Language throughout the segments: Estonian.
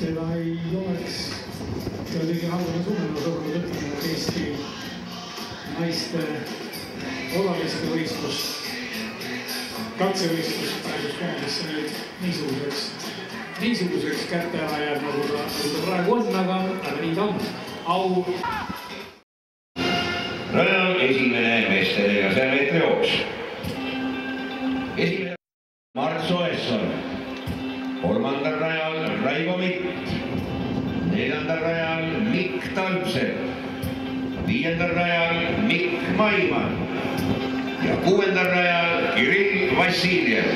seda ei oleks kõige halvema suunana surnud ütlema, et Eesti naiste odaveskevõistlus, katsevõistlus praegus koondisse nüüd niisuguseks kätte ära jääb, nagu ta praegu on, aga nii ta on. Au! Rajal esimene meeste 400 meetri jooks. Esimene Mart Soesson. Kolmandal rajal Raivo Mitt. Neljandal rajal Mikk Talpsepp. Viiendal rajal Mikk Maiman. Ja kuuendal rajal Kirill Vassiljev.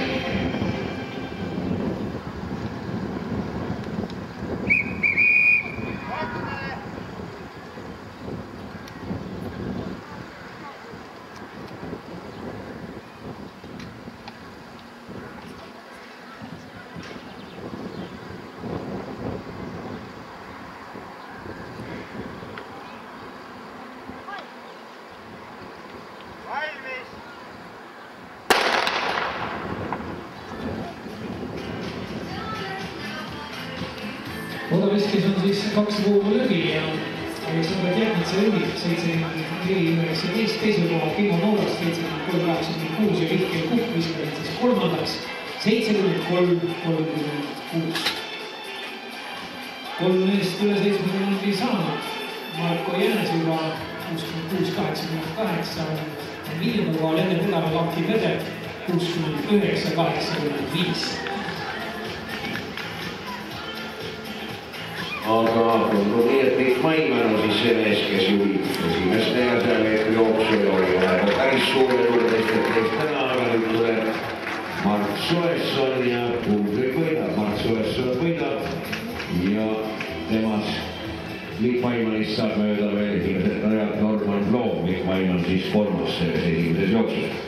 Odaveskis on siis 2 vooru läbi ja Aleksandr Tjernitsa juhib 74-19 teisel kohal, Timo Noorast 73-86 ja Mihkel Kukk viskavad siis kolmandaks 73-36. 3 meest üle 70 ei saanud. Marko Jäänes juba 66-88 on viiendal kohal, enne Põlava Laki Peder 69-85. Aga tundub nii, et Mikk Maiman on siis see mees, kes juhib esimest 400 meetri jooksu ja oli vahepeal päris suur juurdest täna, aga nüüd tuleb Mart Soesson ja kumb kõik võidab. Mart Soesson võidab ja temast Mikk Maimanist saab mööda veel esimesed rajad Norman Blom. Mikk Maiman siis kolmas selles esimeses jooksus.